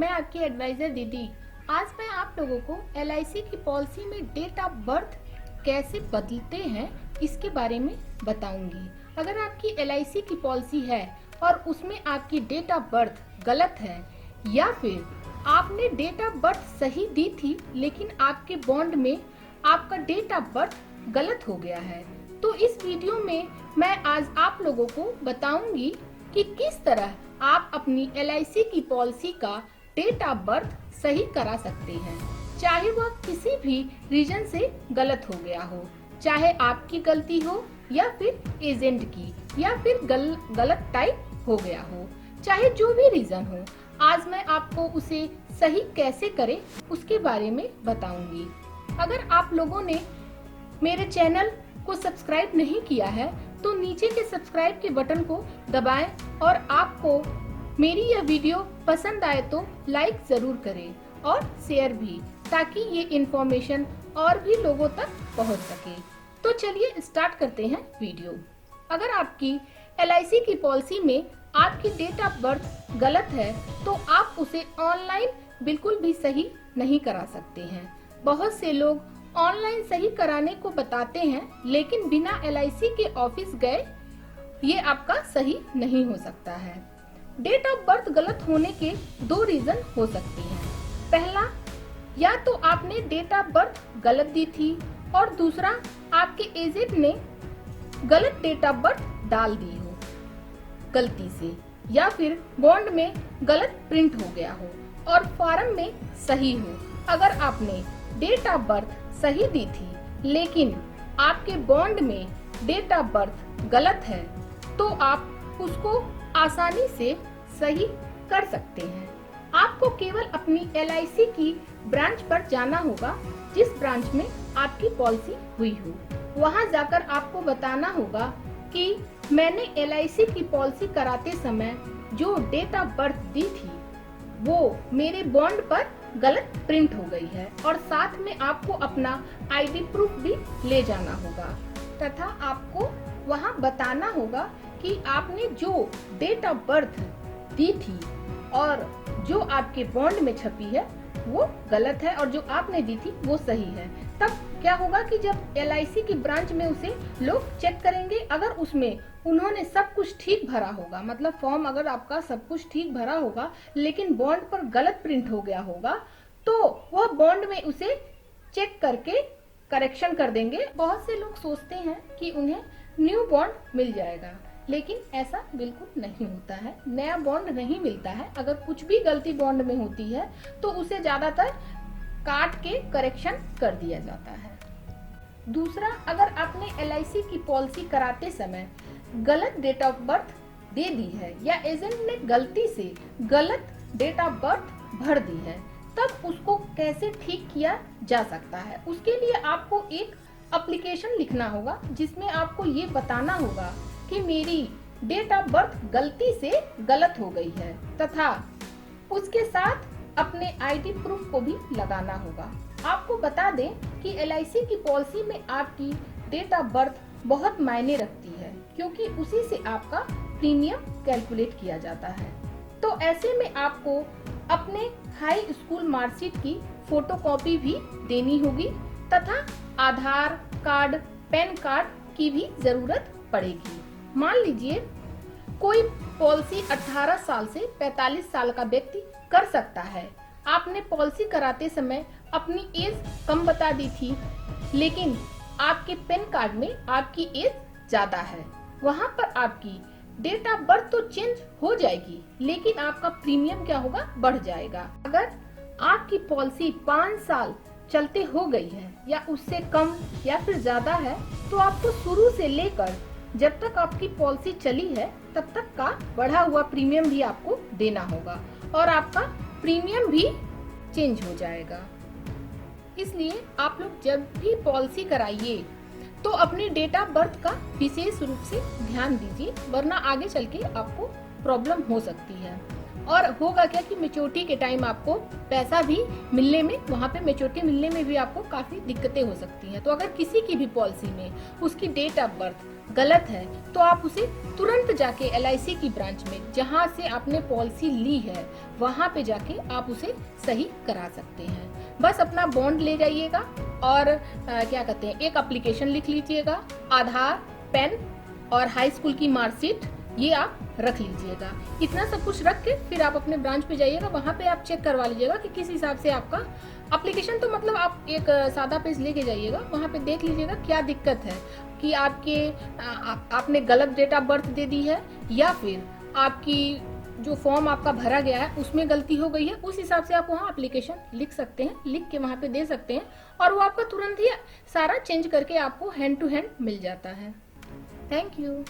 मैं आपकी एडवाइजर दीदी। आज मैं आप लोगों को LIC की पॉलिसी में डेट ऑफ बर्थ कैसे बदलते हैं इसके बारे में बताऊंगी। अगर आपकी LIC की पॉलिसी है और उसमें आपकी डेट ऑफ बर्थ गलत है या फिर आपने डेट ऑफ बर्थ सही दी थी लेकिन आपके बॉन्ड में आपका डेट ऑफ बर्थ गलत हो गया है, तो इस वीडियो में मैं आज आप लोगों को बताऊंगी कि किस तरह आप अपनी LIC की पॉलिसी का डेट ऑफ बर्थ सही करा सकते हैं, चाहे वह किसी भी रीजन से गलत हो गया हो, चाहे आपकी गलती हो या फिर एजेंट की या फिर गलत टाइप हो गया हो, चाहे जो भी रीजन हो। आज मैं आपको उसे सही कैसे करें उसके बारे में बताऊंगी। अगर आप लोगों ने मेरे चैनल को सब्सक्राइब नहीं किया है तो नीचे के सब्सक्राइब के बटन को दबाएं और आपको मेरी यह वीडियो पसंद आए तो लाइक जरूर करें और शेयर भी, ताकि ये इन्फॉर्मेशन और भी लोगों तक पहुंच सके। तो चलिए स्टार्ट करते हैं वीडियो। अगर आपकी LIC की पॉलिसी में आपकी डेट ऑफ बर्थ गलत है तो आप उसे ऑनलाइन बिल्कुल भी सही नहीं करा सकते हैं। बहुत से लोग ऑनलाइन सही कराने को बताते हैं लेकिन बिना LIC के ऑफिस गए ये आपका सही नहीं हो सकता है। डेट ऑफ बर्थ गलत होने के दो रीजन हो सकते हैं। पहला, या तो आपने डेट ऑफ बर्थ गलत दी थी और दूसरा आपके एजेंट ने गलत डेट ऑफ बर्थ डाल दी हो गलती से, या फिर बॉन्ड में गलत प्रिंट हो गया हो और फॉर्म में सही हो। अगर आपने डेट ऑफ बर्थ सही दी थी लेकिन आपके बॉन्ड में डेट ऑफ बर्थ गलत है तो आप उसको आसानी से सही कर सकते हैं। आपको केवल अपनी LIC की ब्रांच पर जाना होगा जिस ब्रांच में आपकी पॉलिसी हुई हो। वहां जाकर आपको बताना होगा कि मैंने LIC की पॉलिसी कराते समय जो डेट ऑफ बर्थ दी थी वो मेरे बॉन्ड पर गलत प्रिंट हो गई है, और साथ में आपको अपना ID प्रूफ भी ले जाना होगा तथा आपको वहां बताना होगा कि आपने जो डेट ऑफ बर्थ दी थी और जो आपके बॉन्ड में छपी है वो गलत है और जो आपने दी थी वो सही है। तब क्या होगा कि जब LIC की ब्रांच में उसे लोग चेक करेंगे, अगर उसमें उन्होंने सब कुछ ठीक भरा होगा, मतलब फॉर्म अगर आपका सब कुछ ठीक भरा होगा लेकिन बॉन्ड पर गलत प्रिंट हो गया होगा तो वह बॉन्ड में उसे चेक करके करेक्शन कर देंगे। बहुत से लोग सोचते हैं कि उन्हें न्यू बॉन्ड मिल जाएगा, लेकिन ऐसा बिल्कुल नहीं होता है। नया बॉन्ड नहीं मिलता है। अगर कुछ भी गलती बॉन्ड में होती है तो उसे ज्यादातर काट के करेक्शन कर दिया जाता है। दूसरा, अगर आपने LIC की पॉलिसी कराते समय गलत डेट ऑफ बर्थ दे दी है या एजेंट ने गलती से गलत डेट ऑफ बर्थ भर दी है, तब उसको कैसे ठीक किया जा सकता है। उसके लिए आपको एक एप्लीकेशन लिखना होगा जिसमें आपको ये बताना होगा कि मेरी डेट ऑफ बर्थ गलती से गलत हो गई है, तथा उसके साथ अपने ID प्रूफ को भी लगाना होगा। आपको बता दें कि LIC की पॉलिसी में आपकी डेट ऑफ बर्थ बहुत मायने रखती है, क्योंकि उसी से आपका प्रीमियम कैलकुलेट किया जाता है। तो ऐसे में आपको अपने हाई स्कूल मार्कशीट की फोटोकॉपी भी देनी होगी तथा आधार कार्ड, पैन कार्ड की भी जरूरत पड़ेगी। मान लीजिए कोई पॉलिसी 18 साल से 45 साल का व्यक्ति कर सकता है। आपने पॉलिसी कराते समय अपनी एज कम बता दी थी लेकिन आपके पैन कार्ड में आपकी एज ज्यादा है, वहां पर आपकी डेट ऑफ बर्थ तो चेंज हो जाएगी लेकिन आपका प्रीमियम क्या होगा, बढ़ जाएगा। अगर आपकी पॉलिसी 5 साल चलते हो गई है या उससे कम या फिर ज्यादा है तो आपको शुरू से लेकर जब तक आपकी पॉलिसी चली है तब तक का बढ़ा हुआ प्रीमियम भी आपको देना होगा और आपका प्रीमियम भी चेंज हो जाएगा। इसलिए आप लोग जब भी पॉलिसी कराइए तो अपनी डेट ऑफ बर्थ का विशेष रूप से ध्यान दीजिए, वरना आगे चल के आपको प्रॉब्लम हो सकती है। और होगा क्या कि मैच्योरिटी के टाइम आपको पैसा भी मिलने में, वहाँ पे मैच्योरिटी मिलने में भी आपको काफी दिक्कतें हो सकती हैं। तो अगर किसी की भी पॉलिसी में उसकी डेट ऑफ बर्थ गलत है तो आप उसे तुरंत जाके LIC की ब्रांच में जहां से आपने पॉलिसी ली है वहां पे जाके आप उसे सही करा सकते हैं। बस अपना बॉन्ड ले जाइएगा और क्या कहते हैं, एक एप्लीकेशन लिख लीजिएगा, आधार, पैन और हाई स्कूल की मार्कशीट ये आप रख लीजिएगा। इतना सब कुछ रख के फिर आप अपने ब्रांच पे जाइएगा, वहां पे आप चेक करवा लीजिएगा कि किस हिसाब से आपका एप्लीकेशन, तो मतलब आप एक सादा पेज लेके जाइएगा, वहां पे देख लीजिएगा क्या दिक्कत है कि आपने गलत डेट ऑफ बर्थ दे दी है या फिर आपकी जो फॉर्म आपका भरा गया है उसमें गलती हो गई है। उस हिसाब से आप वहाँ एप्लीकेशन लिख सकते हैं, लिख के वहाँ पे दे सकते हैं और वो आपका तुरंत ही सारा चेंज करके आपको हैंड टू हैंड मिल जाता है। Thank you.